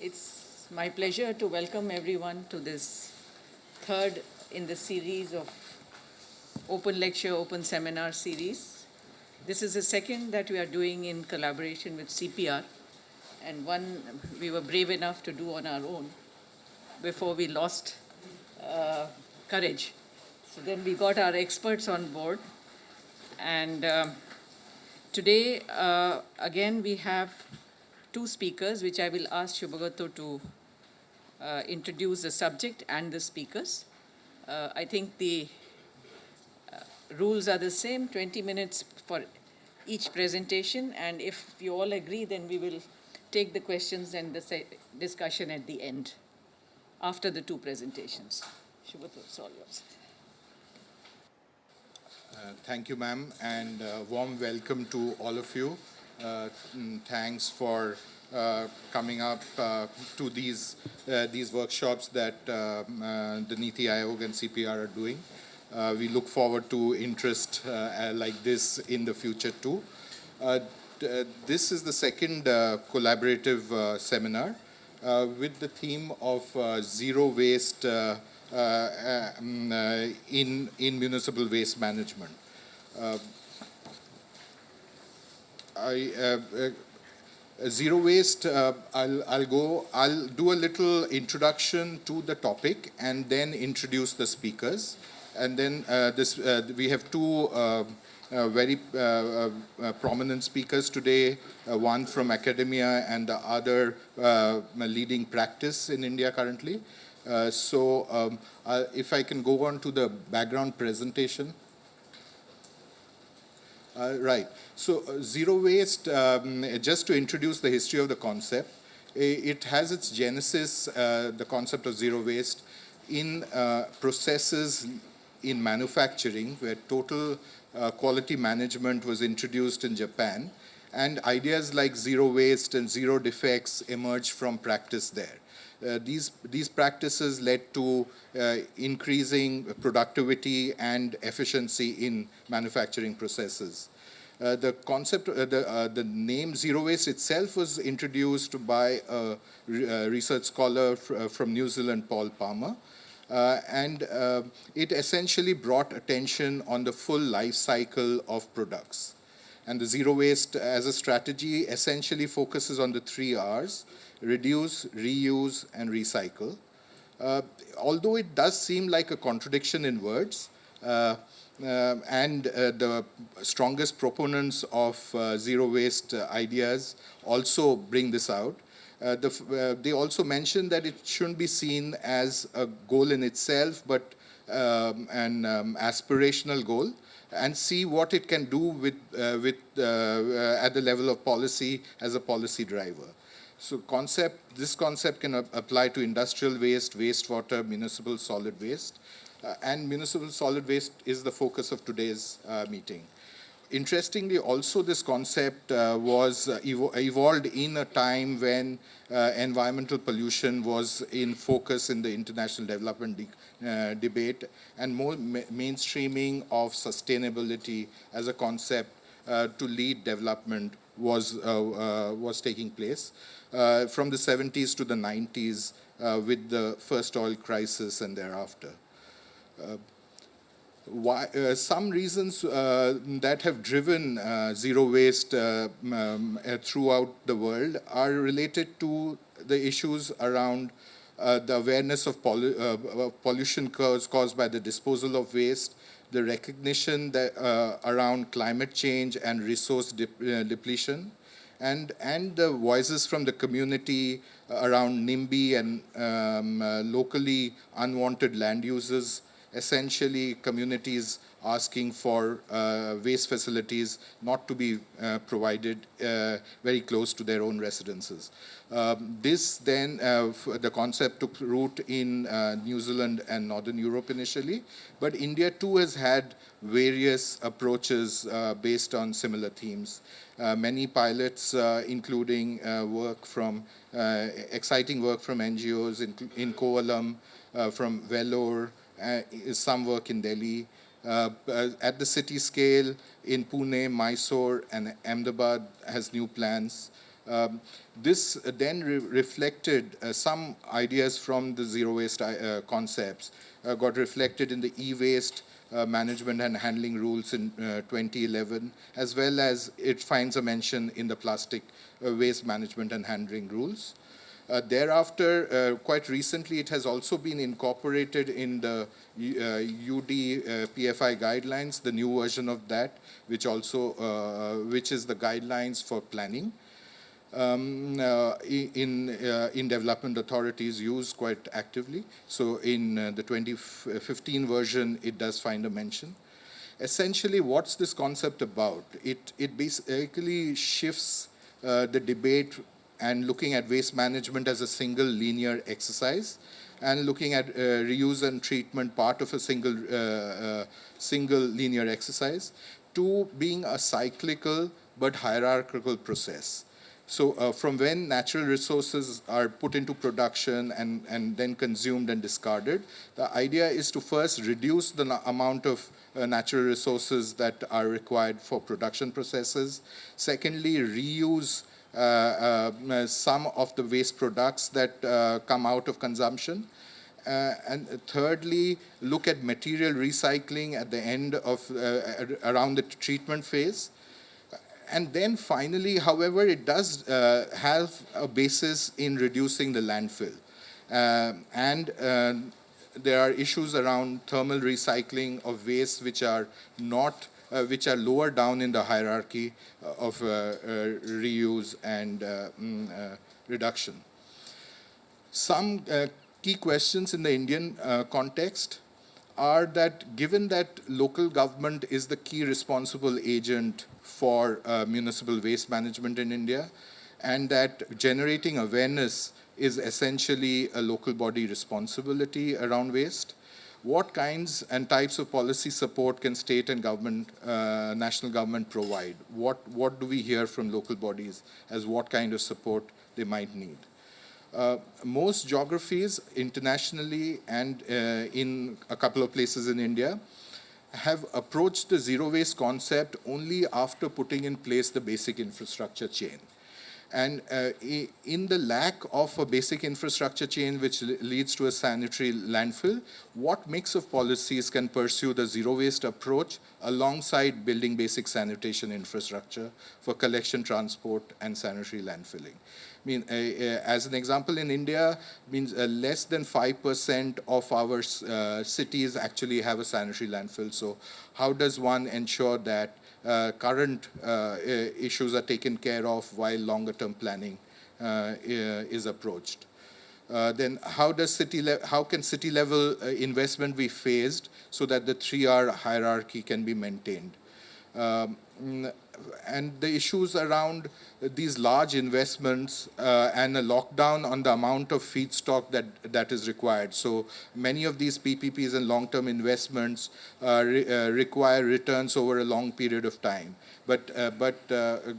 It's my pleasure to welcome everyone to this third in the series of open lecture, open seminar series. This is the second that we are doing in collaboration with CPR, and one we were brave enough to do on our own before we lost courage. So then we got our experts on board, and today, again, we have two speakers, which I will ask Shubhagato to introduce the subject and the speakers. I think the rules are the same, 20 minutes for each presentation, and if you all agree, then we will take the questions and the discussion at the end, after the two presentations. Shubhagato, it's all yours. Thank you, ma'am, and warm welcome to all of you. Thanks for coming up to these workshops that the NITI Aayog and CPR are doing. We look forward to interest like this in the future too. This is the second collaborative seminar with the theme of zero waste in municipal waste management. Zero waste, I'll do a little introduction to the topic and then introduce the speakers. And then we have two very prominent speakers today, one from academia and the other leading practice in India currently. If I can go on to the background presentation. Right. So zero waste, just to introduce the history of the concept, it has its genesis, the concept of zero waste, in processes in manufacturing where total quality management was introduced in Japan, and ideas like zero waste and zero defects emerged from practice there. These practices led to increasing productivity and efficiency in manufacturing processes. The concept, the name zero waste itself was introduced by a research scholar from New Zealand, Paul Palmer, and it essentially brought attention on the full life cycle of products. And the zero waste as a strategy essentially focuses on the 3 R's: reduce, reuse, and recycle. Although it does seem like a contradiction in words, and the strongest proponents of zero waste ideas also bring this out. They also mention that it shouldn't be seen as a goal in itself, but an aspirational goal, and see what it can do with at the level of policy as a policy driver. So this concept can apply to industrial waste, wastewater, municipal solid waste, and municipal solid waste is the focus of today's meeting. Interestingly, also this concept was evolved in a time when environmental pollution was in focus in the international development debate, and more mainstreaming of sustainability as a concept to lead development was taking place from the 70s to the 90s with the first oil crisis and thereafter. Some reasons that have driven zero waste throughout the world are related to the issues around the awareness of pollution caused by the disposal of waste, the recognition that around climate change and resource depletion, and the voices from the community around NIMBY and locally unwanted land uses, essentially communities asking for waste facilities not to be provided very close to their own residences. This then, the concept took root in New Zealand and Northern Europe initially, but India too has had various approaches based on similar themes. Many pilots, including exciting work from NGOs in Kovalam, from Vellore, some work in Delhi. At the city scale, in Pune, Mysore, and Ahmedabad has new plans. This then reflected some ideas from the zero waste concepts, got reflected in the e-waste management and handling rules in 2011, as well as it finds a mention in the plastic waste management and handling rules. Thereafter, quite recently, it has also been incorporated in the UD PFI guidelines, the new version of that, which is the guidelines for planning. In development authorities use quite actively. So in the 2015 version, it does find a mention. Essentially, what's this concept about? It basically shifts the debate and looking at waste management as a single linear exercise, and looking at reuse and treatment part of a single linear exercise, to being a cyclical but hierarchical process. So from when natural resources are put into production and then consumed and discarded, the idea is to first reduce the amount of natural resources that are required for production processes. Secondly, reuse some of the waste products that come out of consumption. And thirdly, look at material recycling at the end of, around the treatment phase. And then finally, however, it does have a basis in reducing the landfill. There are issues around thermal recycling of waste which are not, which are lower down in the hierarchy of reuse and reduction. Some key questions in the Indian context are that, given that local government is the key responsible agent for municipal waste management in India, and that generating awareness is essentially a local body responsibility around waste, what kinds and types of policy support can state and government, national government provide? What do we hear from local bodies as what kind of support they might need? Most geographies internationally and in a couple of places in India have approached the zero waste concept only after putting in place the basic infrastructure chain. And in the lack of a basic infrastructure chain which leads to a sanitary landfill, what mix of policies can pursue the zero waste approach alongside building basic sanitation infrastructure for collection, transport, and sanitary landfilling? I mean, as an example, in India, means less than 5% of our cities actually have a sanitary landfill. So how does one ensure that current issues are taken care of while longer-term planning is approached? Then how can city-level investment be phased so that the 3R hierarchy can be maintained? And the issues around these large investments and a lockdown on the amount of feedstock that is required. So many of these PPPs and long-term investments require returns over a long period of time. But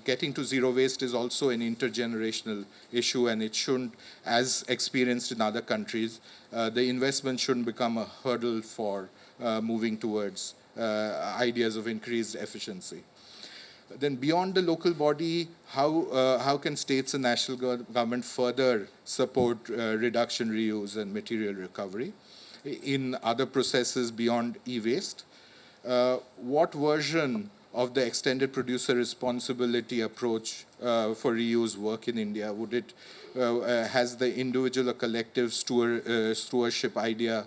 getting to zero waste is also an intergenerational issue, and it shouldn't, as experienced in other countries, the investment shouldn't become a hurdle for moving towards ideas of increased efficiency. Then beyond the local body, how can states and national government further support reduction, reuse, and material recovery in other processes beyond e-waste? What version of the extended producer responsibility approach for reuse work in India? Would it, has the individual or collective stewardship idea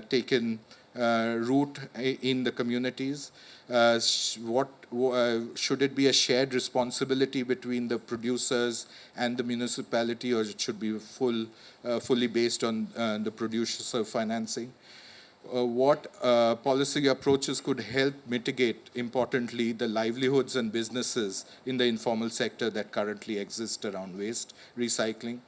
taken root in the communities? Should it be a shared responsibility between the producers and the municipality, or it should be fully based on the producer financing? What policy approaches could help mitigate, importantly, the livelihoods and businesses in the informal sector that currently exist around waste recycling?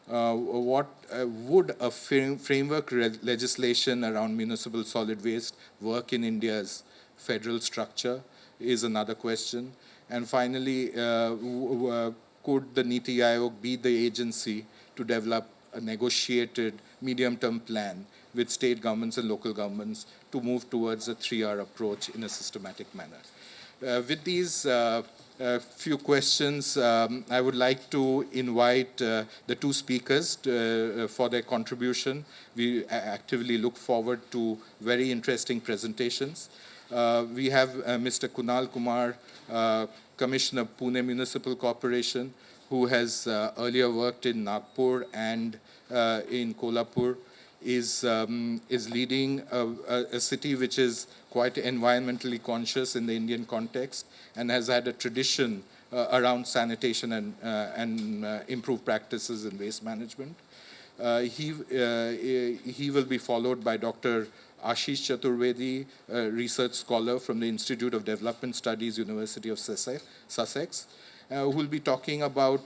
What would a framework legislation around municipal solid waste work in India's federal structure is another question. And finally, could the NITI Aayog be the agency to develop a negotiated medium-term plan with state governments and local governments to move towards a 3R approach in a systematic manner? With these a few questions. I would like to invite the two speakers for their contribution. We actively look forward to very interesting presentations. We have Mr. Kunal Kumar, Commissioner, Pune Municipal Corporation, who has earlier worked in Nagpur and in Kolhapur, is leading a city which is quite environmentally conscious in the Indian context and has had a tradition around sanitation and improved practices in waste management. He will be followed by Dr. Ashish Chaturvedi, a research scholar from the Institute of Development Studies, University of Sussex, who will be talking about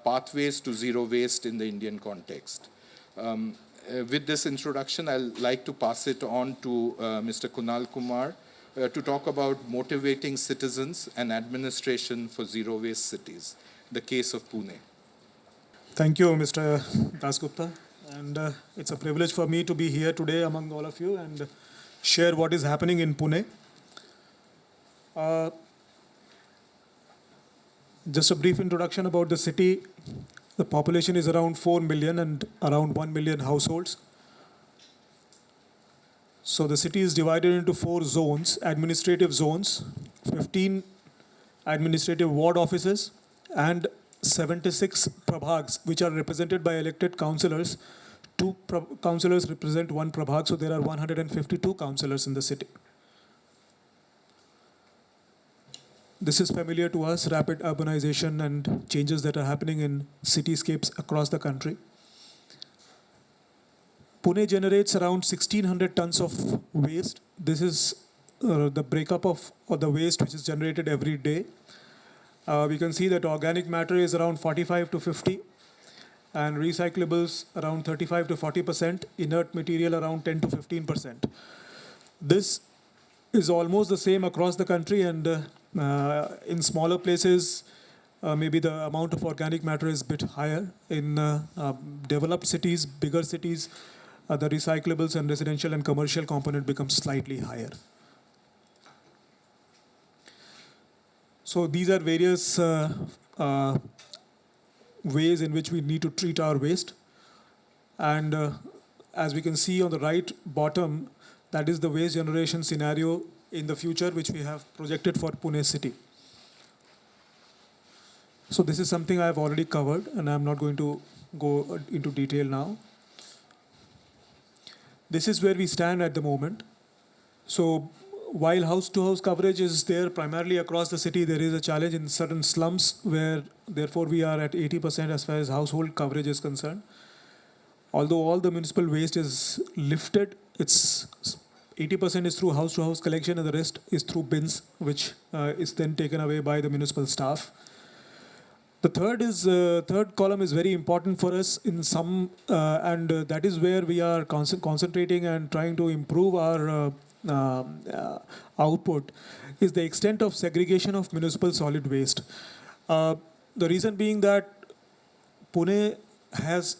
pathways to zero waste in the Indian context. With this introduction, I'd like to pass it on to Mr. Kunal Kumar to talk about motivating citizens and administration for zero waste cities, the case of Pune. Thank you, Mr. Dasgupta. And it's a privilege for me to be here today among all of you and share what is happening in Pune. Just a brief introduction about the city. The population is around 4 million and around 1 million households. So the city is divided into 4 zones, administrative zones, 15 administrative ward offices, and 76 prabhags, which are represented by elected councillors. 2 councillors represent 1 prabhag, so there are 152 councillors in the city. This is familiar to us, rapid urbanization and changes that are happening in cityscapes across the country. Pune generates around 1,600 tons of waste. This is the breakup of the waste which is generated every day. We can see that organic matter is around 45 to 50, and recyclables around 35 to 40%, inert material around 10 to 15%. This is almost the same across the country, and in smaller places, maybe the amount of organic matter is a bit higher. In developed cities, bigger cities, the recyclables and residential and commercial component becomes slightly higher. So these are various ways in which we need to treat our waste. And as we can see on the right bottom, that is the waste generation scenario in the future, which we have projected for Pune city. So this is something I've already covered, and I'm not going to go into detail now. This is where we stand at the moment. So while house-to-house coverage is there primarily across the city, there is a challenge in certain slums where, therefore, we are at 80% as far as household coverage is concerned. Although all the municipal waste is lifted, it's 80% is through house-to-house collection, and the rest is through bins, which is then taken away by the municipal staff. The third column is very important for us in some, and that is where we are concentrating and trying to improve our output, is the extent of segregation of municipal solid waste. The reason being that Pune has,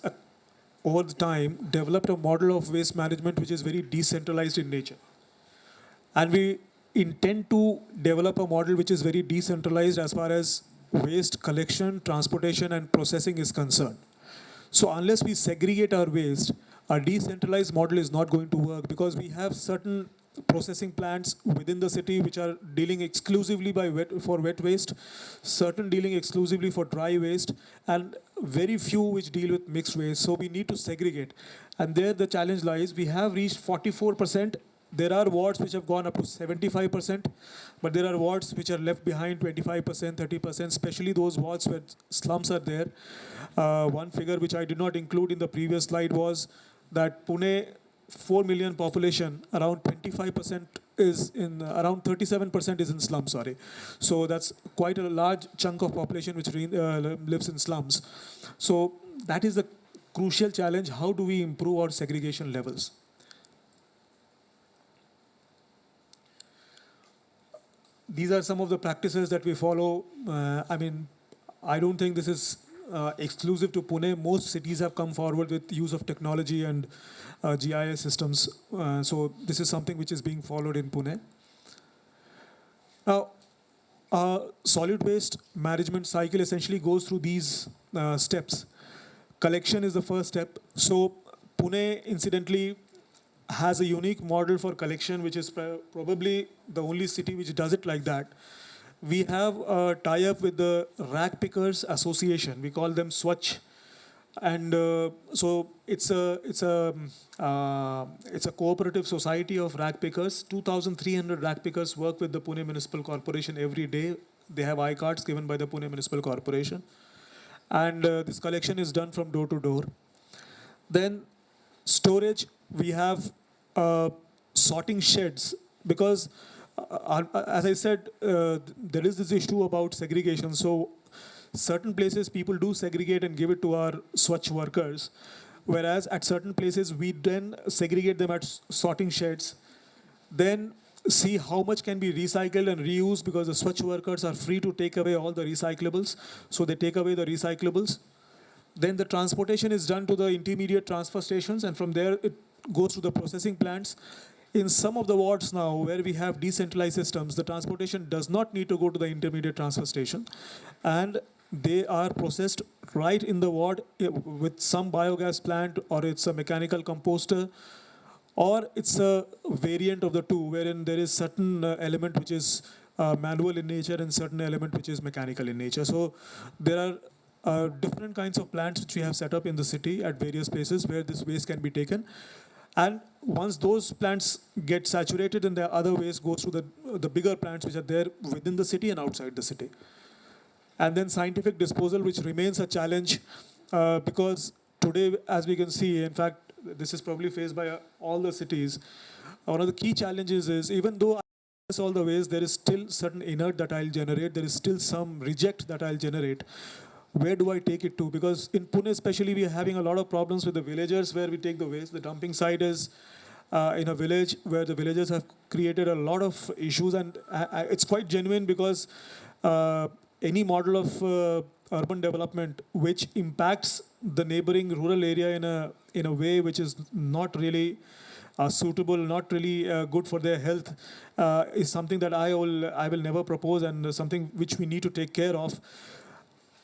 over the time, developed a model of waste management which is very decentralized in nature. And we intend to develop a model which is very decentralized as far as waste collection, transportation, and processing is concerned. So unless we segregate our waste, our decentralized model is not going to work, because we have certain processing plants within the city which are dealing exclusively for wet waste, certain dealing exclusively for dry waste, and very few which deal with mixed waste. So we need to segregate. And there the challenge lies. We have reached 44%. There are wards which have gone up to 75%, but there are wards which are left behind 25%, 30%, especially those wards where slums are there. One figure which I did not include in the previous slide was that Pune, 4 million population, around 25% is in, around 37% is in slums, sorry. So that's quite a large chunk of population which lives in slums. So that is the crucial challenge. How do we improve our segregation levels? These are some of the practices that we follow. I don't think this is exclusive to Pune. Most cities have come forward with use of technology and GIS systems. So this is something which is being followed in Pune. Now, Solid waste management cycle essentially goes through these steps. Collection is the first step. So Pune, incidentally, has a unique model for collection, which is probably the only city which does it like that. We have a tie-up with the Rag Pickers Association. We call them Swachh, and so it's a cooperative society of rag pickers. 2,300 rag pickers work with the Pune Municipal Corporation every day. They have I-cards given by the Pune Municipal Corporation, and this collection is done from door to door. Then storage, we have sorting sheds, because as I said, there is this issue about segregation. So certain places people do segregate and give it to our Swachh workers, whereas at certain places we then segregate them at sorting sheds, then see how much can be recycled and reused, because the Swachh workers are free to take away all the recyclables. So they take away the recyclables. Then the transportation is done to the intermediate transfer stations, and from there it goes to the processing plants. In some of the wards now, where we have decentralized systems, the transportation does not need to go to the intermediate transfer station, and they are processed right in the ward with some biogas plant, or it's a mechanical composter, or it's a variant of the two, wherein there is certain element which is manual in nature and certain element which is mechanical in nature. So there are different kinds of plants which we have set up in the city at various places where this waste can be taken. And once those plants get saturated, then the other waste goes to the bigger plants which are there within the city and outside the city. And then scientific disposal, which remains a challenge, because today, as we can see, in fact, this is probably faced by all the cities. One of the key challenges is, even though I process all the waste, there is still certain inert that I'll generate. There is still some reject that I'll generate. Where do I take it to? Because in Pune especially, we are having a lot of problems with the villagers where we take the waste. The dumping site is in a village where the villagers have created a lot of issues, and it's quite genuine, because any model of urban development which impacts the neighboring rural area in a way which is not really suitable, not really good for their health, is something that I will never propose, and something which we need to take care of.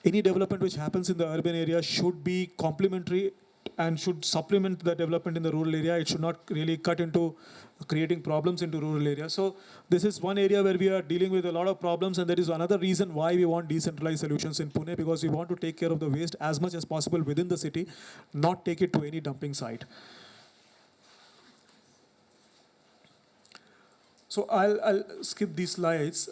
Any development which happens in the urban area should be complementary and should supplement the development in the rural area. It should not really cut into creating problems into rural areas. So this is one area where we are dealing with a lot of problems, and there is another reason why we want decentralized solutions in Pune, because we want to take care of the waste as much as possible within the city, not take it to any dumping site. So I'll skip these slides.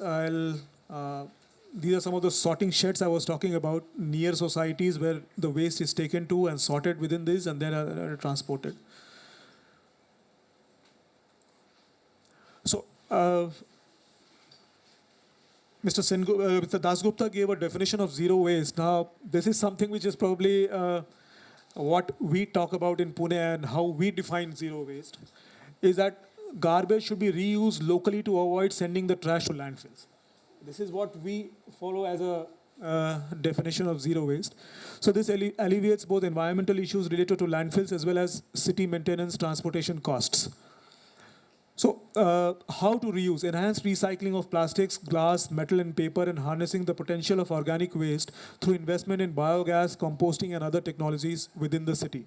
These are some of the sorting sheds I was talking about near societies where the waste is taken to and sorted within this and then transported. So Mr. Dasgupta gave a definition of zero waste. Now, this is something which is probably what we talk about in Pune, and how we define zero waste is that garbage should be reused locally to avoid sending the trash to landfills. This is what we follow as a definition of zero waste. So this alleviates both environmental issues related to landfills as well as city maintenance, transportation costs. So how to reuse? Enhanced recycling of plastics, glass, metal and paper, and harnessing the potential of organic waste through investment in biogas, composting and other technologies within the city.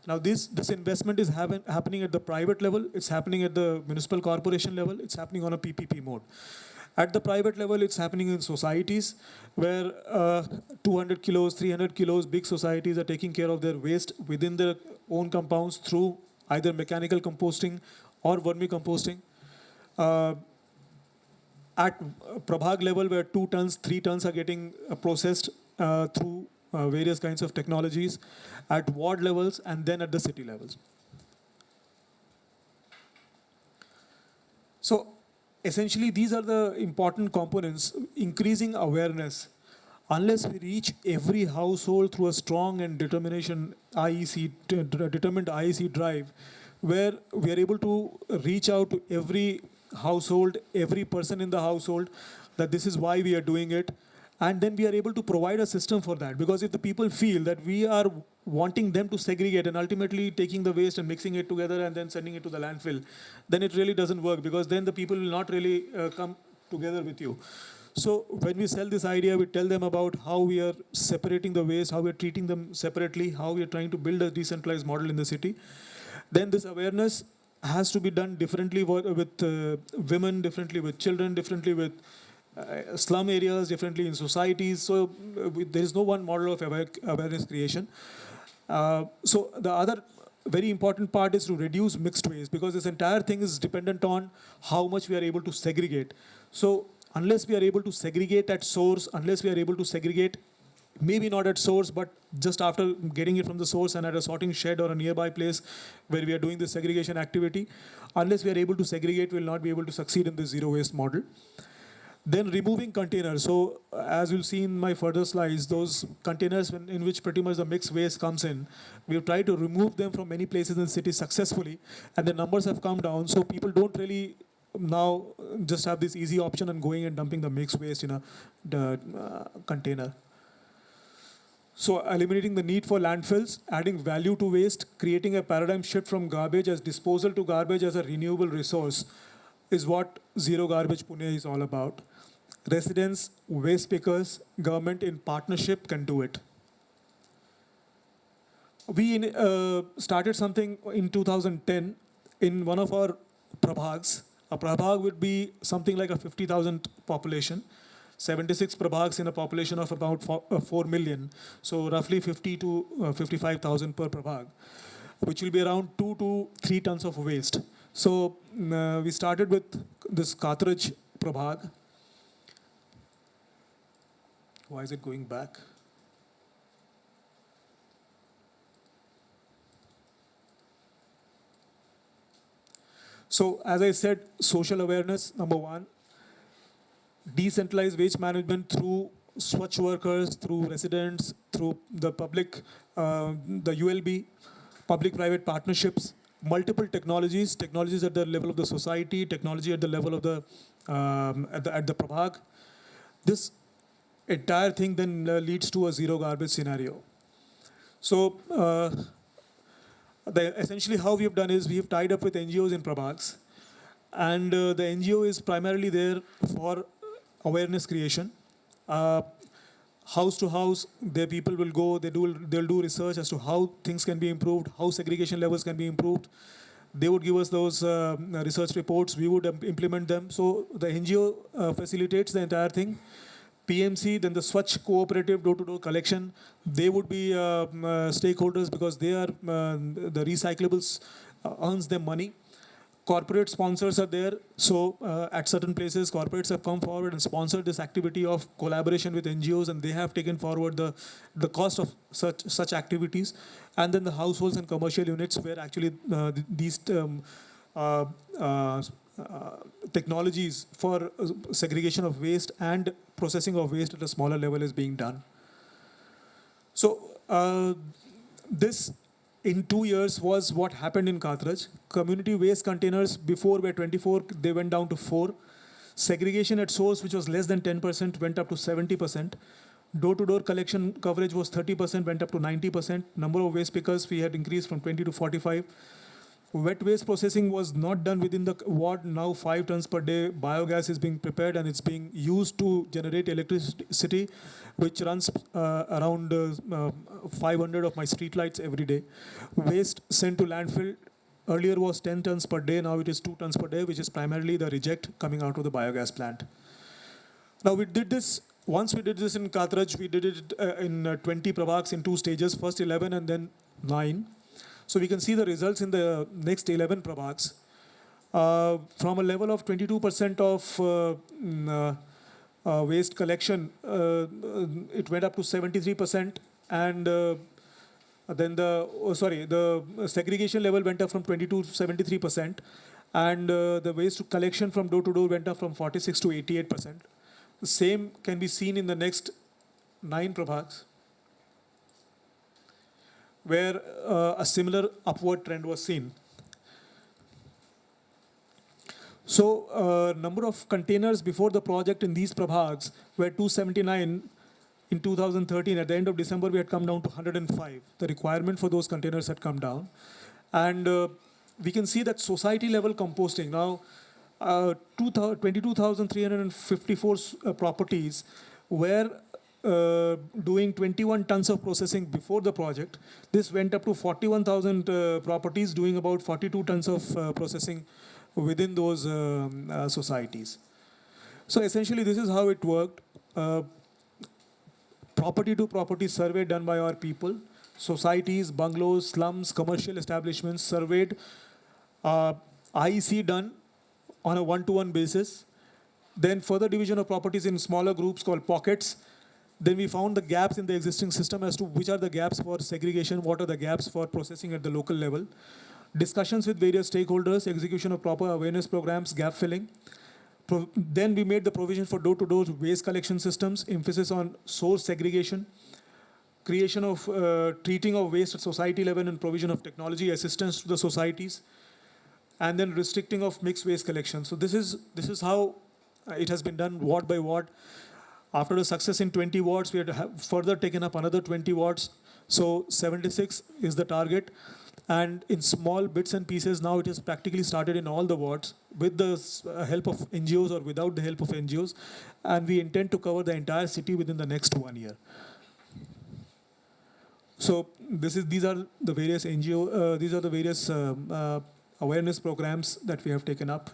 Now this investment is happening at the private level, it's happening at the municipal corporation level, it's happening on a PPP mode. At the private level, it's happening in societies where 200 kilos, 300 kilos, big societies are taking care of their waste within their own compounds through either mechanical composting or vermicomposting. At Prabhag level, where 2 tons, 3 tons are getting processed through various kinds of technologies, at ward levels, and then at the city levels. So essentially, these are the important components. Increasing awareness. Unless we reach every household through a strong and determined IEC drive, where we are able to reach out to every household, every person in the household, that this is why we are doing it. And then we are able to provide a system for that. Because if the people feel that we are wanting them to segregate and ultimately taking the waste and mixing it together and then sending it to the landfill, then it really doesn't work, because then the people will not really come together with you. So when we sell this idea, we tell them about how we are separating the waste, how we are treating them separately, how we are trying to build a decentralized model in the city. Then this awareness has to be done differently with women, differently with children, differently with slum areas, differently in societies. So there is no one model of awareness creation. So the other very important part is to reduce mixed waste, because this entire thing is dependent on how much we are able to segregate. So unless we are able to segregate at source, unless we are able to segregate, maybe not at source, but just after getting it from the source and at a sorting shed or a nearby place where we are doing the segregation activity, unless we are able to segregate, we will not be able to succeed in the zero waste model. Then removing containers. So as you'll see in my further slides, those containers in which pretty much the mixed waste comes in, we've tried to remove them from many places in the city successfully, and the numbers have come down. So people don't really now just have this easy option and going and dumping the mixed waste in a container. So eliminating the need for landfills, adding value to waste, creating a paradigm shift from garbage as disposal to garbage as a renewable resource is what Zero Garbage Pune is all about. Residents, waste pickers, government in partnership can do it. We started something in 2010 in one of our prabhags. A prabhag would be something like a 50,000 population. 76 prabhags in a population of about 4 million. So roughly 50 to 55,000 per prabhag, which will be around 2 to 3 tons of waste. So we started with this Kathraj prabhag. Why is it going back? So as I said, social awareness, number one. Decentralized waste management through Swachh workers, through residents, through the public, the ULB, public-private partnerships, multiple technologies at the level of the society, technology at the level of the at the prabhag. This entire thing then leads to a zero garbage scenario. So essentially how we have done is we have tied up with NGOs in prabhags, and the NGO is primarily there for awareness creation. House to house, their people will go, they'll do research as to how things can be improved, how segregation levels can be improved. They would give us those research reports, we would implement them. So the NGO facilitates the entire thing. PMC, then the Swachh cooperative door-to-door collection, they would be stakeholders because they are, the recyclables earns them money. Corporate sponsors are there. So at certain places, corporates have come forward and sponsored this activity of collaboration with NGOs, and they have taken forward the cost of such activities. And then the households and commercial units where actually these technologies for segregation of waste and processing of waste at a smaller level is being done. So this in 2 years was what happened in Kathraj. Community waste containers before were 24, they went down to 4. Segregation at source, which was less than 10%, went up to 70%. Door-to-door collection coverage was 30%, went up to 90%. Number of waste pickers, we had increased from 20 to 45. Wet waste processing was not done within the ward. Now 5 tons per day biogas is being prepared and it's being used to generate electricity, which runs around 500 of my street lights every day. Waste sent to landfill earlier was 10 tons per day. Now it is 2 tons per day, which is primarily the reject coming out of the biogas plant. Now we did this. Once we did this in Kathraj, we did it in 20 prabhags in 2 stages, first 11 and then 9. So we can see the results in the next 11 prabhags. From a level of 22% of waste collection, it went up to 73%, and then the segregation level went up from 22 to 73%, and the waste collection from door to door went up from 46 to 88%. The same can be seen in the next 9 prabhags, where a similar upward trend was seen. So number of containers before the project in these prabhags were 279 in 2013. At the end of December, we had come down to 105. The requirement for those containers had come down. And we can see that society level composting. Now, 22,354 properties were doing 21 tons of processing before the project. This went up to 41,000 properties doing about 42 tons of processing within those societies. So essentially, this is how it worked. Property to property survey done by our people, societies, bungalows, slums, commercial establishments surveyed, IEC done on a one-to-one basis. Then further division of properties in smaller groups called pockets. Then we found the gaps in the existing system as to which are the gaps for segregation, what are the gaps for processing at the local level. Discussions with various stakeholders, execution of proper awareness programs, gap filling. Then we made the provision for door-to-door waste collection systems, emphasis on source segregation, creation of treating of waste at society level and provision of technology assistance to the societies, and then restricting of mixed waste collection. So this is how it has been done ward by ward. After the success in 20 wards, we had to have further taken up another 20 wards. So 76 is the target. And in small bits and pieces, now it is practically started in all the wards with the help of NGOs or without the help of NGOs. And we intend to cover the entire city within the next 1 year. So these are the various NGO, these are the various awareness programs that we have taken up.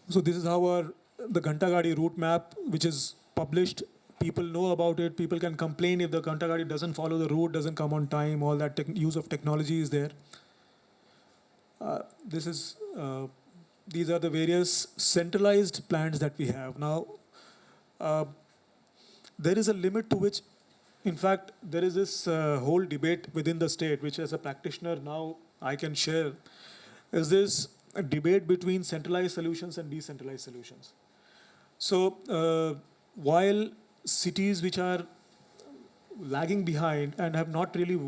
So this is how the Ghantagadi route map, which is published, people know about it. People can complain if the Ghantagadi doesn't follow the route, doesn't come on time. All that use of technology is there. These are the various centralized plans that we have now. There is a limit to which, in fact, there is this whole debate within the state, which as a practitioner now I can share, is this a debate between centralized solutions and decentralized solutions. So while cities which are lagging behind and have not really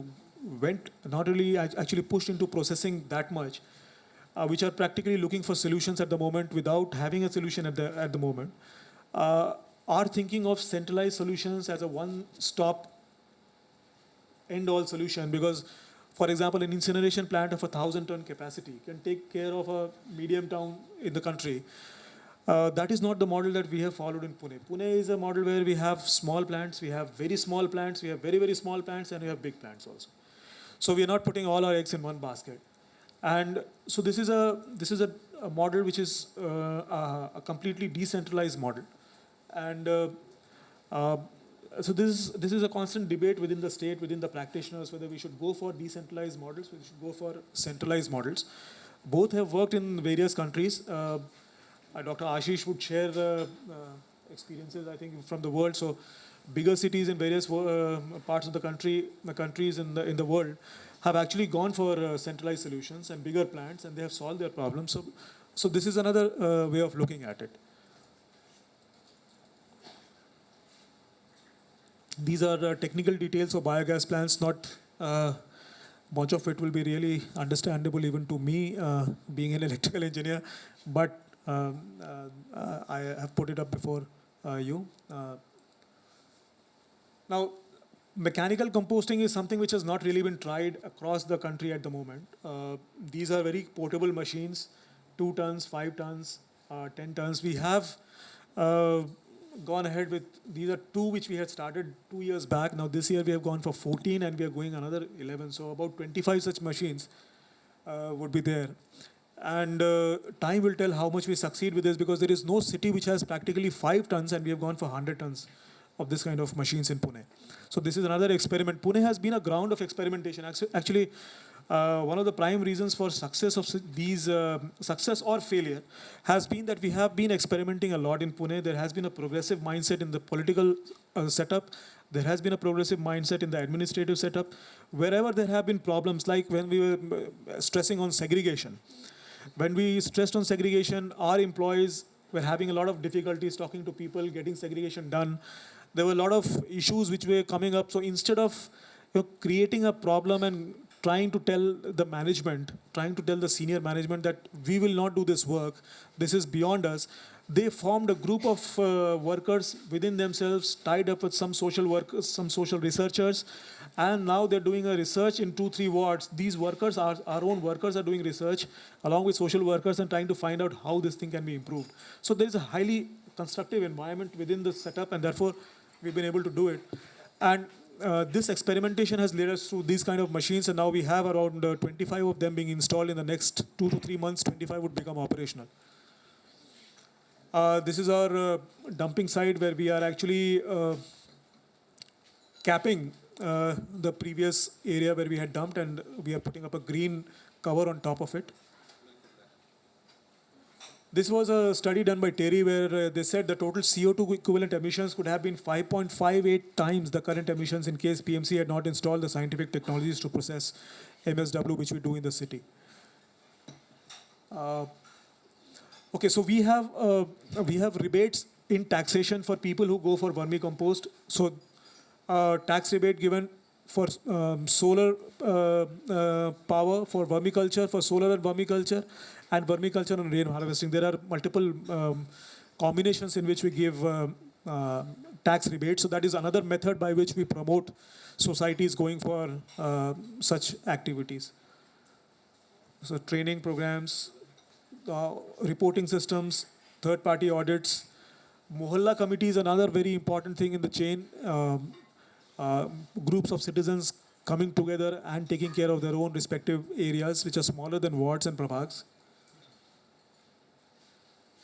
actually pushed into processing that much, which are practically looking for solutions at the moment without having a solution at the moment, are thinking of centralized solutions as a one-stop end-all solution, because for example, an incineration plant of 1,000-ton capacity can take care of a medium town in the country. That is not the model that we have followed in Pune. Pune is a model where we have small plants, we have very small plants, we have very, very small plants, and we have big plants also. So we are not putting all our eggs in one basket. And so this is a model which is a completely decentralized model. And so this is a constant debate within the state, within the practitioners, whether we should go for decentralized models, whether we should go for centralized models. Both have worked in various countries. Dr. Ashish would share experiences, I think, from the world. So bigger cities in various parts of the countries in the world have actually gone for centralized solutions and bigger plants, and they have solved their problems. So this is another way of looking at it. These are technical details of biogas plants. Not much of it will be really understandable even to me, being an electrical engineer, but I have put it up before you. Now, mechanical composting is something which has not really been tried across the country at the moment. These are very portable machines, 2 tons, 5 tons, 10 tons. We have gone ahead with, these are 2 which we had started 2 years back. Now this year we have gone for 14 and we are going another 11. So about 25 such machines would be there. And time will tell how much we succeed with this, because there is no city which has practically 5 tons and we have gone for 100 tons of this kind of machines in Pune. So this is another experiment. Pune has been a ground of experimentation. Actually, one of the prime reasons for success of these, success or failure, has been that we have been experimenting a lot in Pune. There has been a progressive mindset in the political setup. There has been a progressive mindset in the administrative setup. Wherever there have been problems, like when we were stressing on segregation. When we stressed on segregation, our employees were having a lot of difficulties talking to people, getting segregation done. There were a lot of issues which were coming up. So instead of creating a problem and trying to tell the management, trying to tell the senior management that we will not do this work, this is beyond us, they formed a group of workers within themselves, tied up with some social workers, some social researchers, and now they're doing a research in 2-3 wards. These workers, our own workers, are doing research along with social workers and trying to find out how this thing can be improved. So there is a highly constructive environment within the setup, and therefore we've been able to do it. And this experimentation has led us through these kind of machines, and now we have around 25 of them being installed. In the next 2 to 3 months, 25 would become operational. This is our dumping site where we are actually capping the previous area where we had dumped, and we are putting up a green cover on top of it. This was a study done by Terry where they said the total CO2 equivalent emissions could have been 5.58 times the current emissions in case PMC had not installed the scientific technologies to process MSW, which we do in the city. Okay, so we have rebates in taxation for people who go for vermicompost. So tax rebate given for solar power, for vermiculture, for solar and vermiculture and rain harvesting. There are multiple combinations in which we give tax rebates. So that is another method by which we promote societies going for such activities. So training programs, reporting systems, third-party audits. Mohalla committee is another very important thing in the chain. Groups of citizens coming together and taking care of their own respective areas, which are smaller than wards and prabhags.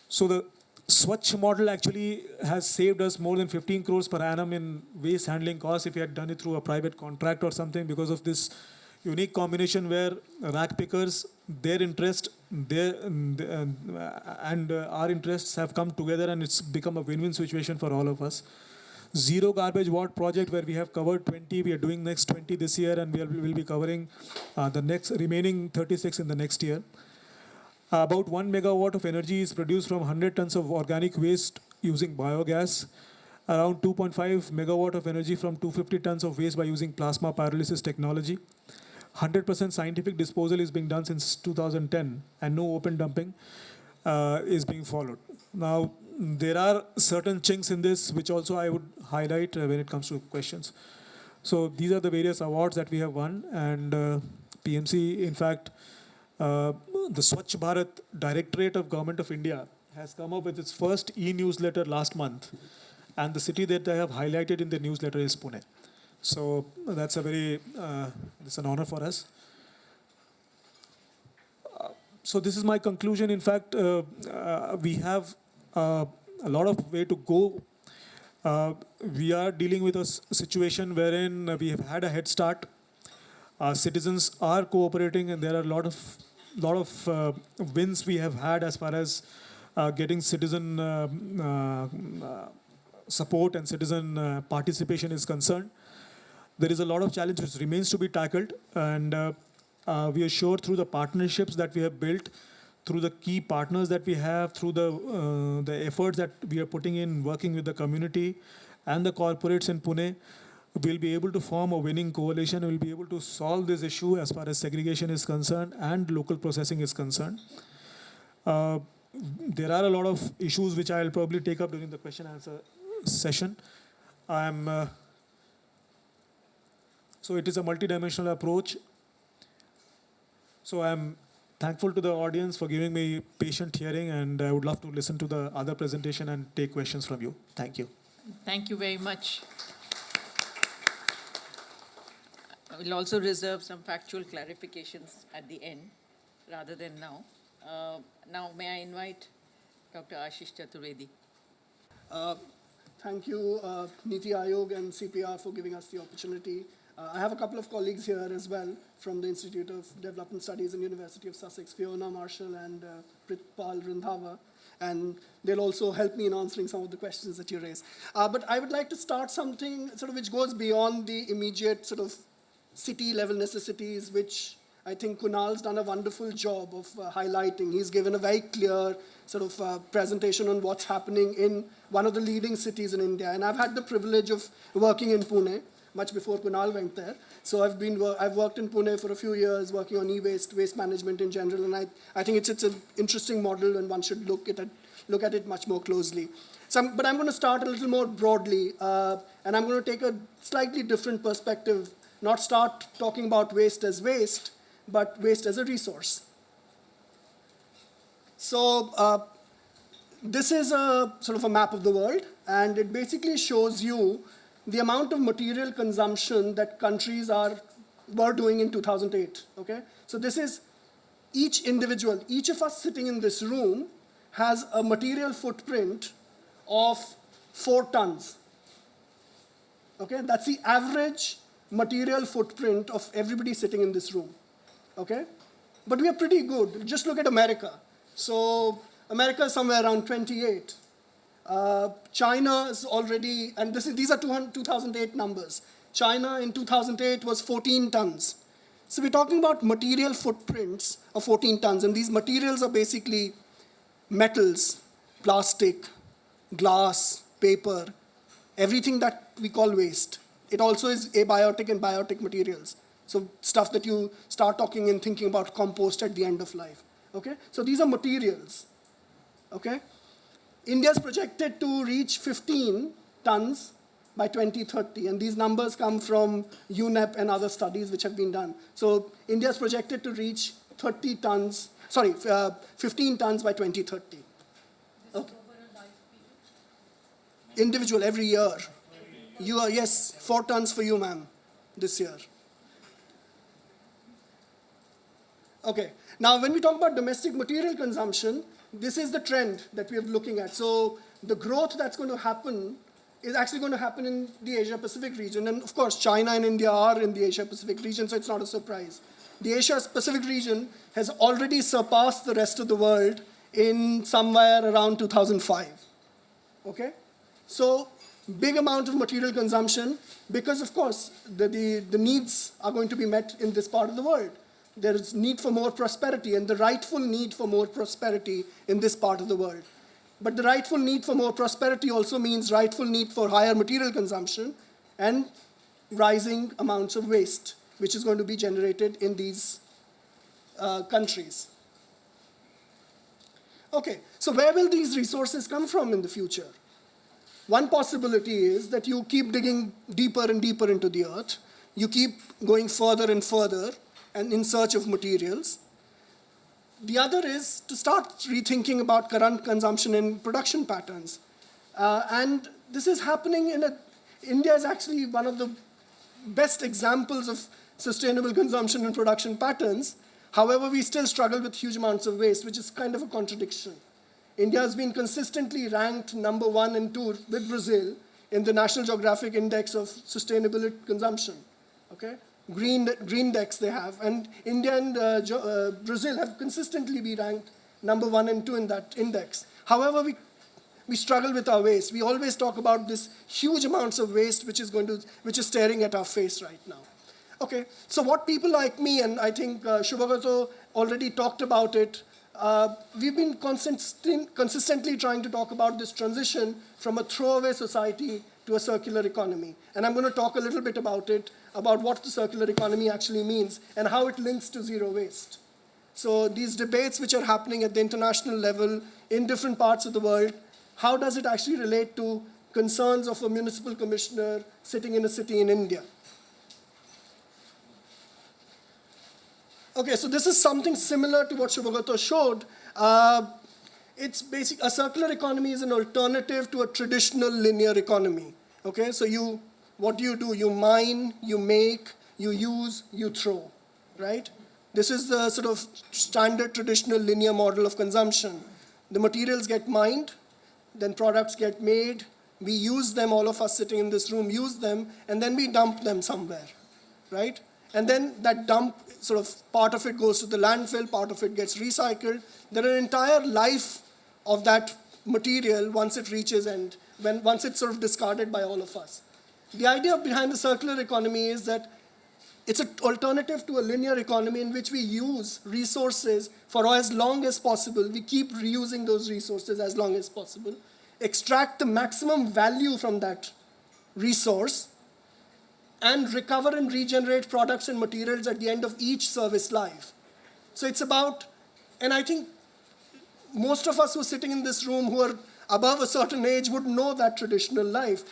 So the Swachh model actually has saved us more than 15 crores per annum in waste handling costs if we had done it through a private contract or something, because of this unique combination where rack pickers, their interest, and our interests have come together, and it's become a win-win situation for all of us. Zero garbage ward project where we have covered 20, we are doing next 20 this year, and we'll be covering the next remaining 36 in the next year. About 1 megawatt of energy is produced from 100 tons of organic waste using biogas. Around 2.5 megawatt of energy from 250 tons of waste by using plasma pyrolysis technology. 100% scientific disposal is being done since 2010, and no open dumping is being followed. Now, there are certain chinks in this which also I would highlight when it comes to questions. So these are the various awards that we have won, and PMC, in fact, the Swachh Bharat Directorate of Government of India has come up with its first e-newsletter last month, and the city that they have highlighted in the newsletter is Pune. So that's it's an honor for us. So this is my conclusion. In fact, we have a lot of way to go. We are dealing with a situation wherein we have had a head start. Citizens are cooperating, and there are a lot of wins we have had as far as getting citizen support and citizen participation is concerned. There is a lot of challenge which remains to be tackled, and we are sure through the partnerships that we have built, through the key partners that we have, through the efforts that we are putting in working with the community and the corporates in Pune, we'll be able to form a winning coalition. We'll be able to solve this issue as far as segregation is concerned and local processing is concerned. There are a lot of issues which I'll probably take up during the question and answer session. So it is a multidimensional approach. So I'm thankful to the audience for giving me patient hearing, and I would love to listen to the other presentation and take questions from you. Thank you. Thank you very much. I will also reserve some factual clarifications at the end, rather than now. Now, may I invite Dr. Ashish Chaturvedi. Thank you, NITI Aayog and CPR for giving us the opportunity. I have a couple of colleagues here as well from the Institute of Development Studies and University of Sussex, Fiona Marshall and Pritpal Randhawa, and they'll also help me in answering some of the questions that you raised. But I would like to start something sort of which goes beyond the immediate sort of city-level necessities, which I think Kunal's done a wonderful job of highlighting. He's given a very clear sort of presentation on what's happening in one of the leading cities in India. And I've had the privilege of working in Pune much before Kunal went there. So I've worked in Pune for a few years, working on e-waste, waste management in general, and I think it's an interesting model, and one should look at it look at it much more closely. But I'm going to start a little more broadly, and I'm going to take a slightly different perspective, not start talking about waste as waste, but waste as a resource. So this is a sort of a map of the world, and it basically shows you the amount of material consumption that countries were doing in 2008, okay? So this is each individual, each of us sitting in this room has a material footprint of 4 tons, okay? That's the average material footprint of everybody sitting in this room, okay? But we are pretty good. Just look at America. So America is somewhere around 28. China is already, and these are 2008 numbers. China in 2008 was 14 tons. So we're talking about material footprints of 14 tons, and these materials are basically metals, plastic, glass, paper, everything that we call waste. It also is abiotic and biotic materials. So stuff that you start talking and thinking about compost at the end of life. Okay? So these are materials. Okay? India is projected to reach 15 tons by 2030, and these numbers come from UNEP and other studies which have been done. So India is projected to reach 15 tons by 2030. Okay. Individual, every year. You are, yes, 4 tons for you, ma'am, this year. Okay, now when we talk about domestic material consumption, this is the trend that we are looking at. So the growth that's going to happen is actually going to happen in the Asia-Pacific region. And of course, China and India are in the Asia-Pacific region, so it's not a surprise. The Asia-Pacific region has already surpassed the rest of the world in somewhere around 2005. Okay? So big amount of material consumption because, of course, the needs are going to be met in this part of the world. There is need for more prosperity and the rightful need for more prosperity in this part of the world. But the rightful need for more prosperity also means rightful need for higher material consumption and rising amounts of waste, which is going to be generated in these countries. Okay, so where will these resources come from in the future? One possibility is that you keep digging deeper and deeper into the earth. You keep going further and further and in search of materials. The other is to start rethinking about current consumption and production patterns. And this is happening India is actually one of the best examples of sustainable consumption and production patterns. However, we still struggle with huge amounts of waste, which is kind of a contradiction. India has been consistently ranked number 1 and 2 with Brazil in the National Geographic Index of Sustainable Consumption. Okay? Green index they have, and India and Brazil have consistently been ranked number 1 and 2 in that index. However, we struggle with our waste. We always talk about this huge amounts of waste which is staring at our face right now. Okay, so what people like me, and I think Shubhagato already talked about it, we've been consistently trying to talk about this transition from a throwaway society to a circular economy. And I'm going to talk a little bit about it, about what the circular economy actually means and how it links to zero waste. So these debates which are happening at the international level in different parts of the world, how does it actually relate to concerns of a municipal commissioner sitting in a city in India? Okay, so this is something similar to what Shubhagato showed. It's basic. A circular economy is an alternative to a traditional linear economy. Okay, so what do? You mine, you make, you use, you throw, right? This is the sort of standard traditional linear model of consumption. The materials get mined, then products get made, we use them, all of us sitting in this room use them, and then we dump them somewhere, right? And then that dump, sort of part of it goes to the landfill, part of it gets recycled. There are an entire life of that material once it reaches and once it's sort of discarded by all of us. The idea behind the circular economy is that it's an alternative to a linear economy in which we use resources for as long as possible. We keep reusing those resources as long as possible, extract the maximum value from that resource, and recover and regenerate products and materials at the end of each service life. So it's about, and I think most of us who are sitting in this room who are above a certain age would know that traditional life.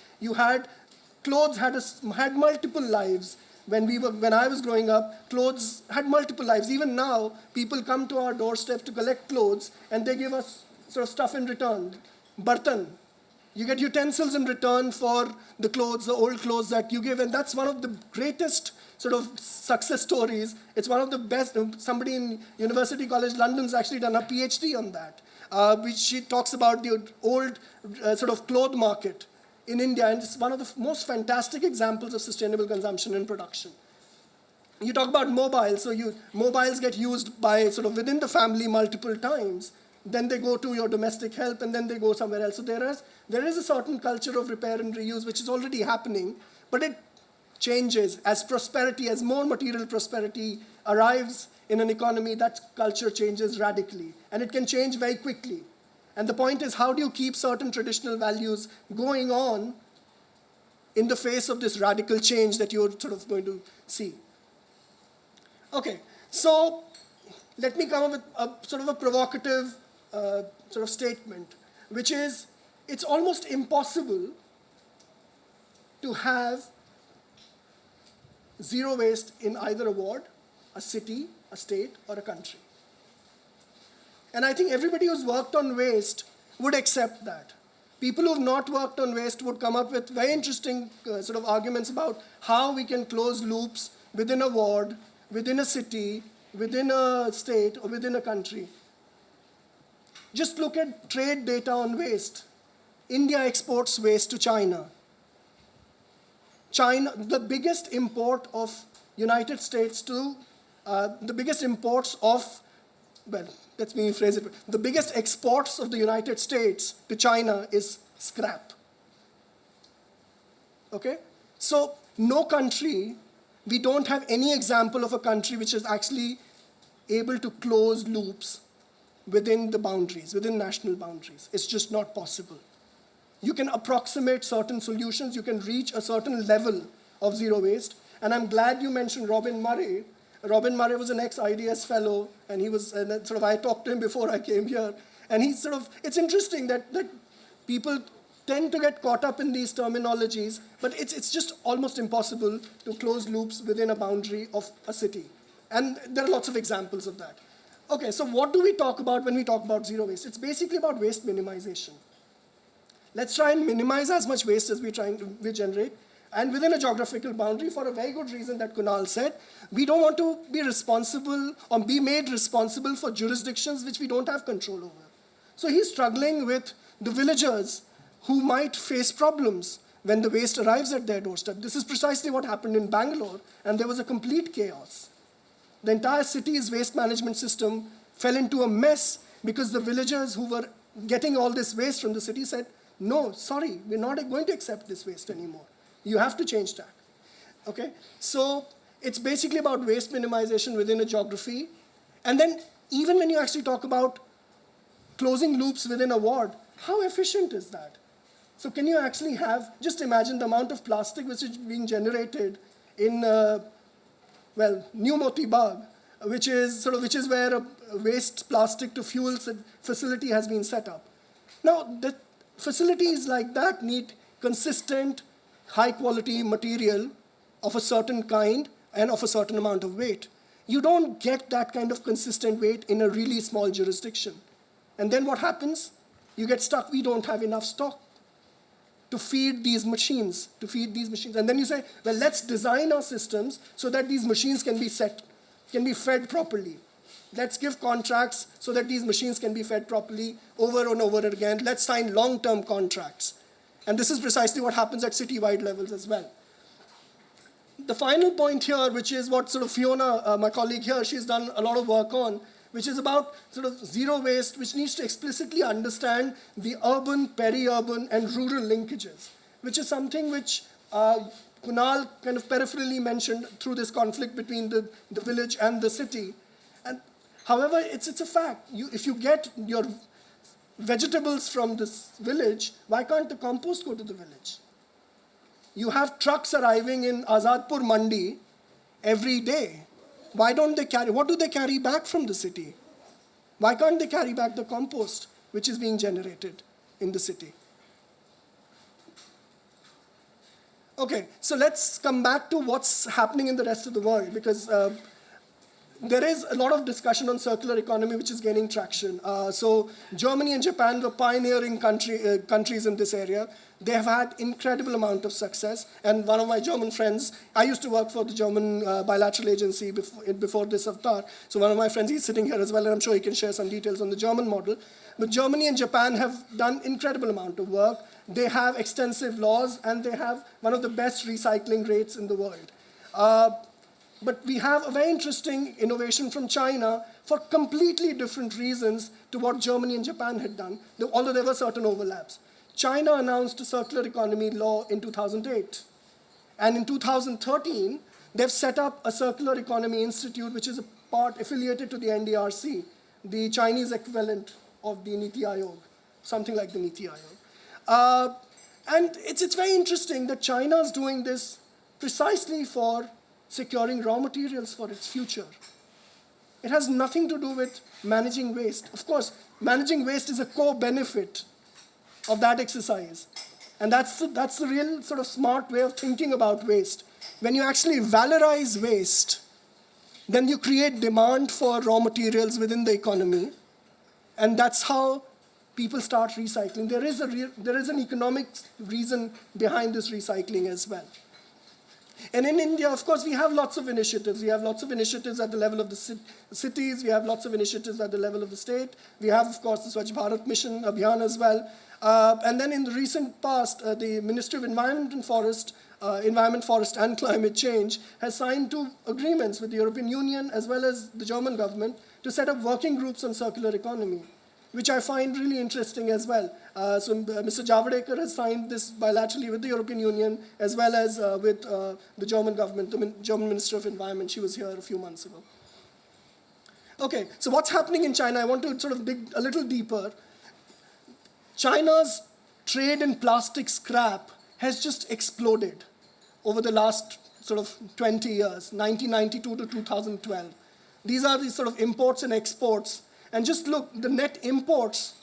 Clothes had multiple lives. When I was growing up, clothes had multiple lives. Even now, people come to our doorstep to collect clothes, and they give us sort of stuff in return. Bartan. You get utensils in return for the clothes, the old clothes that you give, and that's one of the greatest sort of success stories. It's one of the best. Somebody in University College London's actually done a PhD on that, which she talks about the old sort of cloth market in India, and it's one of the most fantastic examples of sustainable consumption and production. You talk about mobiles, so mobiles get used by sort of within the family multiple times. Then they go to your domestic help, and then they go somewhere else. So there is a certain culture of repair and reuse which is already happening, but it changes as prosperity, as more material prosperity arrives in an economy. That culture changes radically, and it can change very quickly. And the point is, how do you keep certain traditional values going on in the face of this radical change that you're sort of going to see? Okay, so let me come up with a sort of a provocative sort of statement, which is, it's almost impossible to have zero waste in either a ward, a city, a state, or a country. And I think everybody who's worked on waste would accept that. People who've not worked on waste would come up with very interesting sort of arguments about how we can close loops within a ward, within a city, within a state, or within a country. Just look at trade data on waste. India exports waste to China. China, the biggest import of United States to, the biggest imports of, well, let me phrase it, the biggest exports of the United States to China is scrap. Okay? So no country, we don't have any example of a country which is actually able to close loops within the boundaries, within national boundaries. It's just not possible. You can approximate certain solutions, you can reach a certain level of zero waste, and I'm glad you mentioned Robin Murray. Robin Murray was an ex-IDS fellow, and he was, I talked to him before I came here, and it's interesting that people tend to get caught up in these terminologies, but it's just almost impossible to close loops within a boundary of a city. And there are lots of examples of that. Okay, so what do we talk about when we talk about zero waste? It's basically about waste minimization. Let's try and minimize as much waste as we generate, and within a geographical boundary, for a very good reason that Kunal said. We don't want to be responsible or be made responsible for jurisdictions which we don't have control over. So he's struggling with the villagers who might face problems when the waste arrives at their doorstep. This is precisely what happened in Bangalore, and there was a complete chaos. The entire city's waste management system fell into a mess because the villagers who were getting all this waste from the city said, no, sorry, we're not going to accept this waste anymore. You have to change that. Okay? So it's basically about waste minimization within a geography. And then even when you actually talk about closing loops within a ward, how efficient is that? So can you actually just imagine the amount of plastic which is being generated in, New Moti Bagh, which is where a waste plastic to fuels facility has been set up. Now, the facilities like that need consistent, high-quality material of a certain kind and of a certain amount of weight. You don't get that kind of consistent weight in a really small jurisdiction. And then what happens? You get stuck. We don't have enough stock to feed these machines, And then you say, well, let's design our systems so that these machines can be fed properly. Let's give contracts so that these machines can be fed properly over and over again. Let's sign long-term contracts. And this is precisely what happens at city-wide levels as well. The final point here, which is what sort of Fiona, my colleague here, she's done a lot of work on, which is about sort of zero waste, which needs to explicitly understand the urban, peri-urban, and rural linkages, which is something which Kunal kind of peripherally mentioned through this conflict between the village and the city. And however, it's a fact. If you get your vegetables from this village, why can't the compost go to the village? You have trucks arriving in Azadpur Mandi every day. Why don't they what do they carry back from the city? Why can't they carry back the compost which is being generated in the city? Okay, so let's come back to what's happening in the rest of the world, because there is a lot of discussion on circular economy which is gaining traction. So Germany and Japan were pioneering countries in this area. They have had incredible amount of success. And one of my German friends, I used to work for the German bilateral agency before this avatar. So one of my friends, he's sitting here as well, and I'm sure he can share some details on the German model. But Germany and Japan have done incredible amount of work. They have extensive laws, and they have one of the best recycling rates in the world. But we have a very interesting innovation from China for completely different reasons to what Germany and Japan had done, although there were certain overlaps. China announced a circular economy law in 2008. And in 2013, they've set up a Circular Economy Institute, which is a part affiliated to the NDRC, the Chinese equivalent of the NITI Aayog, something like the NITI Aayog. And it's very interesting that China is doing this precisely for securing raw materials for its future. It has nothing to do with managing waste. Of course, managing waste is a core benefit of that exercise. And that's the real sort of smart way of thinking about waste. When you actually valorize waste, then you create demand for raw materials within the economy. And that's how people start recycling. There is an economic reason behind this recycling as well. And in India, of course, we have lots of initiatives. We have lots of initiatives at the level of the cities. We have lots of initiatives at the level of the state. We have, of course, the Swachh Bharat Mission Abhiyan as well. And then in the recent past, the Ministry of Environment, Forest and Climate Change has signed 2 agreements with the European Union as well as the German government to set up working groups on circular economy, which I find really interesting as well. So Mr. Javadekar has signed this bilaterally with the European Union as well as with the German government, the German Minister of Environment. She was here a few months ago. Okay, so what's happening in China? I want to sort of dig a little deeper. China's trade in plastic scrap has just exploded over the last sort of 20 years, 1992 to 2012. These are the sort of imports and exports. And just look, the net imports,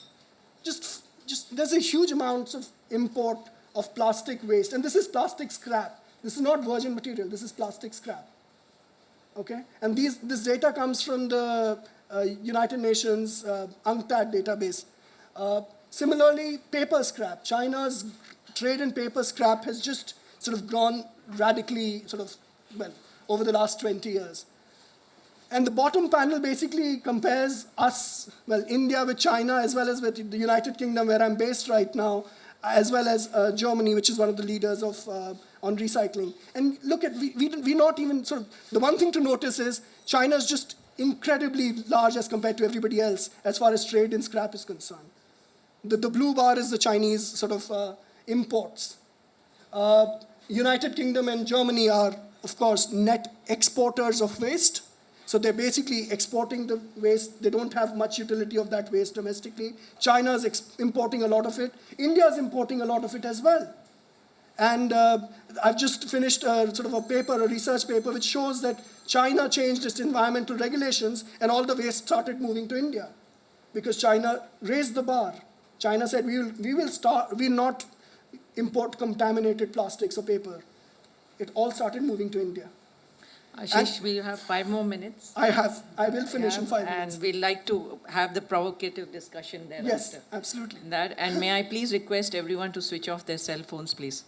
just there's a huge amount of import of plastic waste. And this is plastic scrap. This is not virgin material. This is plastic scrap. Okay? And this data comes from the United Nations UNCTAD database. Similarly, paper scrap. China's trade in paper scrap has just sort of gone radically, over the last 20 years. And the bottom panel basically compares us, India with China, as well as with the United Kingdom, where I'm based right now, as well as Germany, which is one of the leaders on recycling. And look at, we not even the one thing to notice is China's just incredibly large as compared to everybody else as far as trade in scrap is concerned. The blue bar is the Chinese imports. United Kingdom and Germany are, of course, net exporters of waste. So they're basically exporting the waste. They don't have much utility of that waste domestically. China is importing a lot of it. India is importing a lot of it as well. And I've just finished a research paper, which shows that China changed its environmental regulations and all the waste started moving to India because China raised the bar. China said, we will not import contaminated plastics or paper. It all started moving to India. Ashish, we have 5 more minutes. I will finish in 5 minutes. And we'd like to have the provocative discussion thereafter. Yes, absolutely. And may I please request everyone to switch off their cell phones, please?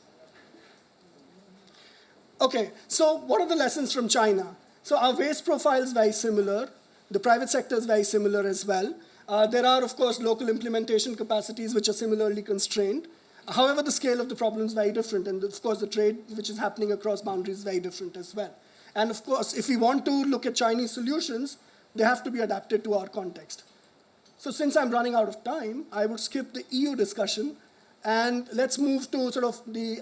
Okay, so what are the lessons from China? So our waste profile is very similar. The private sector is very similar as well. There are, of course, local implementation capacities which are similarly constrained. However, the scale of the problem is very different. And of course, the trade which is happening across boundaries is very different as well. And of course, if we want to look at Chinese solutions, they have to be adapted to our context. So since I'm running out of time, I would skip the EU discussion and let's move to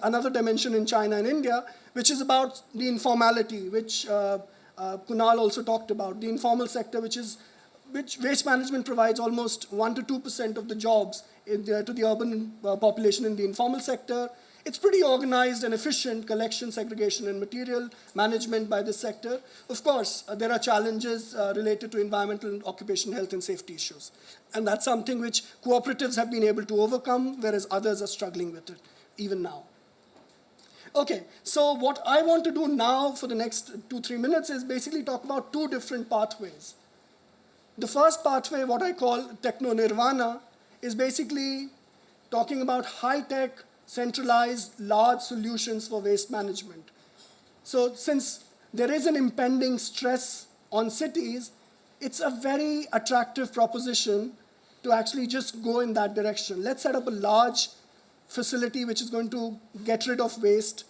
another dimension in China and India, which is about the informality, which Kunal also talked about. The informal sector, which waste management provides almost 1 to 2% of the jobs to the urban population in the informal sector. It's pretty organized and efficient collection, segregation, and material management by this sector. Of course, there are challenges related to environmental and occupational health and safety issues. And that's something which cooperatives have been able to overcome, whereas others are struggling with it, even now. Okay, so what I want to do now for the next 2-3 minutes is basically talk about two different pathways. The first pathway, what I call techno-nirvana, is basically talking about high-tech, centralized, large solutions for waste management. So since there is an impending stress on cities, it's a very attractive proposition to actually just go in that direction. Let's set up a large facility which is going to get rid of waste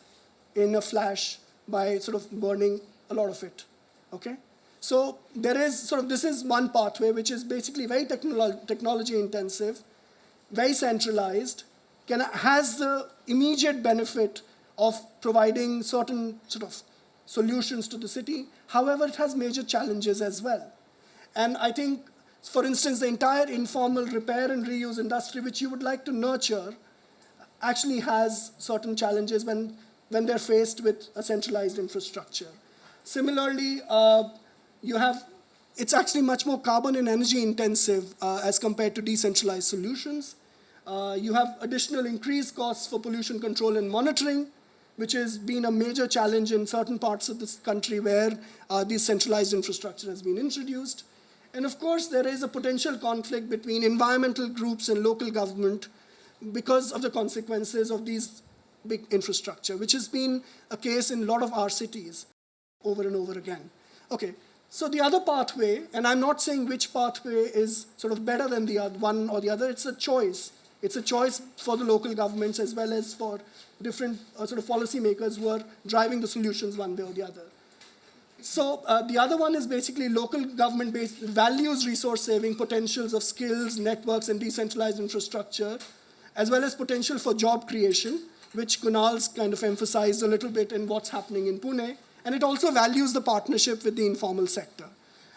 in a flash by sort of burning a lot of it, okay? So there is this is one pathway which is basically very technology intensive, very centralized, has the immediate benefit of providing certain sort of solutions to the city. However, it has major challenges as well. And I think, for instance, the entire informal repair and reuse industry, which you would like to nurture, actually has certain challenges when they're faced with a centralized infrastructure. Similarly, it's actually much more carbon and energy intensive as compared to decentralized solutions. You have additional increased costs for pollution control and monitoring, which has been a major challenge in certain parts of this country where this centralized infrastructure has been introduced. And of course, there is a potential conflict between environmental groups and local government because of the consequences of these big infrastructure, which has been a case in a lot of our cities over and over again. Okay, so the other pathway, and I'm not saying which pathway is sort of better than the other, one or the other, it's a choice. It's a choice for the local governments as well as for different sort of policymakers who are driving the solutions one way or the other. So the other one is basically local government-based values, resource-saving potentials of skills, networks, and decentralized infrastructure, as well as potential for job creation, which Kunal's kind of emphasized a little bit in what's happening in Pune. And it also values the partnership with the informal sector.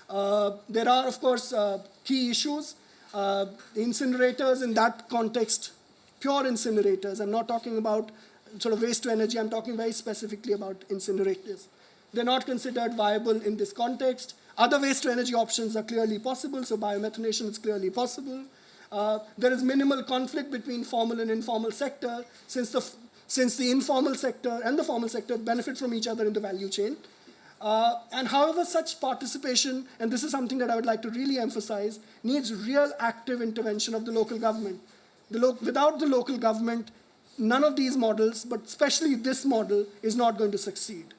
There are, of course, key issues. Incinerators in that context, pure incinerators. I'm not talking about sort of waste to energy. I'm talking very specifically about incinerators. They're not considered viable in this context. Other waste to energy options are clearly possible, so biomethanation is clearly possible. There is minimal conflict between formal and informal sector since the informal sector and the formal sector benefit from each other in the value chain. And however, such participation, and this is something that I would like to really emphasize, needs real active intervention of the local government. Without the local government, none of these models, but especially this model, is not going to succeed.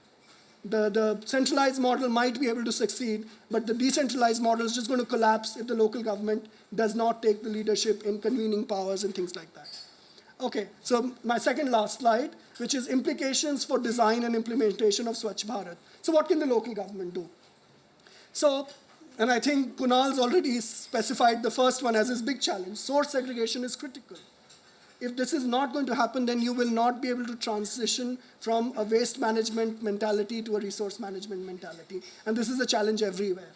The centralized model might be able to succeed, but the decentralized model is just going to collapse if the local government does not take the leadership in convening powers and things like that. Okay, so my second last slide, which is implications for design and implementation of Swachh Bharat. So what can the local government do? So, and I think Kunal's already specified the first one as his big challenge. Source segregation is critical. If this is not going to happen, then you will not be able to transition from a waste management mentality to a resource management mentality. And this is a challenge everywhere.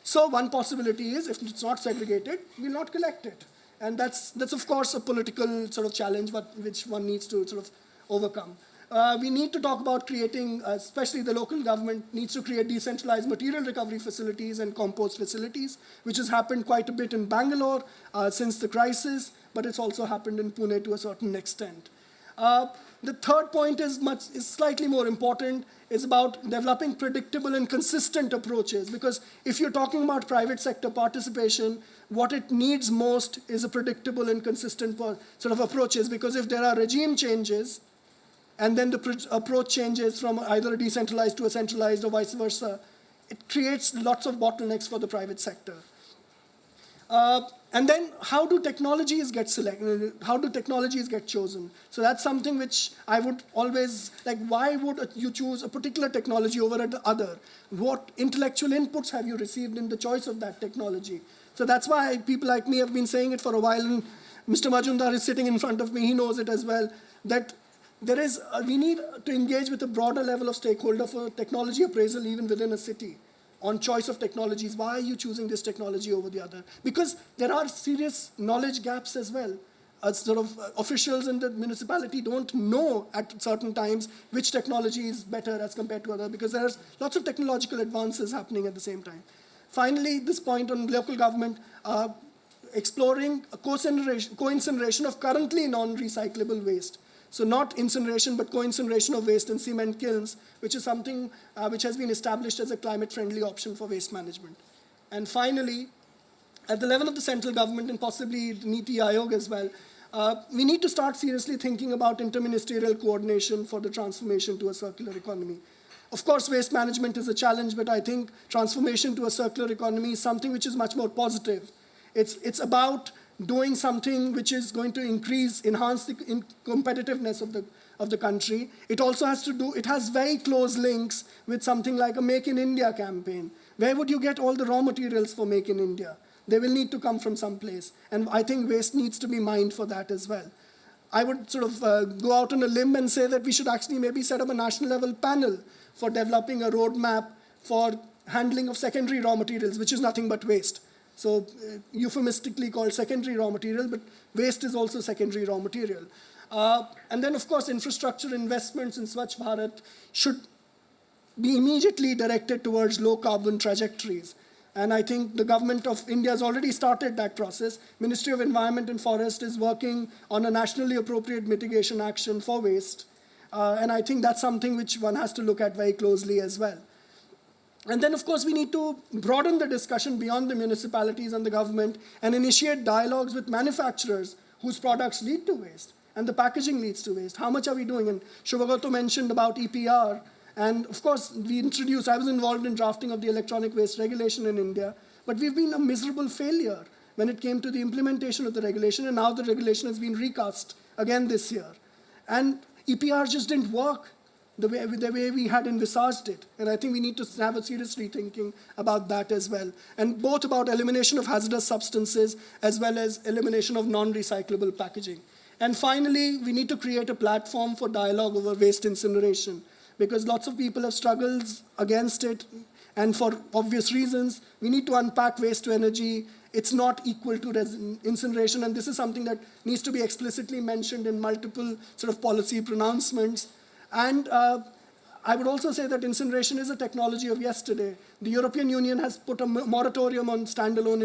So one possibility is, if it's not segregated, we'll not collect it. And that's of course, a political sort of challenge which one needs to sort of overcome. We need to talk about creating, especially the local government needs to create decentralized material recovery facilities and compost facilities, which has happened quite a bit in Bangalore since the crisis, but it's also happened in Pune to a certain extent. The third point is slightly more important, is about developing predictable and consistent approaches, because if you're talking about private sector participation, what it needs most is a predictable and consistent sort of approaches, because if there are regime changes, and then the approach changes from either a decentralized to a centralized or vice versa, it creates lots of bottlenecks for the private sector. And then how do technologies get selected? How do technologies get chosen? So that's something which I would always, like, why would you choose a particular technology over the other? What intellectual inputs have you received in the choice of that technology? So that's why people like me have been saying it for a while, and Mr. Majumdar is sitting in front of me, he knows it as well, that we need to engage with a broader level of stakeholder for technology appraisal even within a city on choice of technologies. Why are you choosing this technology over the other? Because there are serious knowledge gaps as well. officials in the municipality don't know at certain times which technology is better as compared to other, because there's lots of technological advances happening at the same time. Finally, this point on local government, exploring a co-incineration of currently non-recyclable waste. So not incineration, but co-incineration of waste in cement kilns, which is something which has been established as a climate-friendly option for waste management. And finally, at the level of the central government and possibly NITI Aayog as well, we need to start seriously thinking about inter-ministerial coordination for the transformation to a circular economy. Of course, waste management is a challenge, but I think transformation to a circular economy is something which is much more positive. It's about doing something which is going to enhance the competitiveness of the country. It also has very close links with something like a Make in India campaign. Where would you get all the raw materials for Make in India? They will need to come from someplace. And I think waste needs to be mined for that as well. I would go out on a limb and say that we should actually maybe set up a national level panel for developing a roadmap for handling of secondary raw materials, which is nothing but waste. So euphemistically called secondary raw material, but waste is also secondary raw material. And then, of course, infrastructure investments in Swachh Bharat should be immediately directed towards low carbon trajectories. And I think the government of India has already started that process. Ministry of Environment and Forest is working on a nationally appropriate mitigation action for waste. And I think that's something which one has to look at very closely as well. And then, of course, we need to broaden the discussion beyond the municipalities and the government and initiate dialogues with manufacturers whose products lead to waste and the packaging leads to waste. How much are we doing? And Shubhagato mentioned about EPR. And of course, I was involved in drafting of the electronic waste regulation in India, but we've been a miserable failure when it came to the implementation of the regulation, and now the regulation has been recast again this year. And EPR just didn't work the way we had envisaged it. And I think we need to have a serious rethinking about that as well. And both about elimination of hazardous substances as well as elimination of non-recyclable packaging. And finally, we need to create a platform for dialogue over waste incineration, because lots of people have struggles against it, and for obvious reasons. We need to unpack waste to energy. It's not equal to incineration, and this is something that needs to be explicitly mentioned in multiple policy pronouncements. And I would also say that incineration is a technology of yesterday. The European Union has put a moratorium on standalone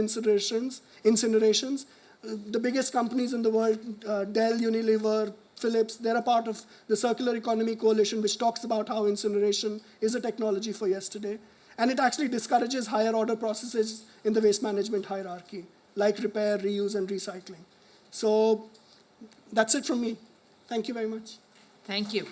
incinerations. The biggest companies in the world, Dell, Unilever, Philips, they're a part of the Circular Economy Coalition, which talks about how incineration is a technology for yesterday. And it actually discourages higher order processes in the waste management hierarchy, like repair, reuse, and recycling. So that's it from me. Thank you very much. Thank you.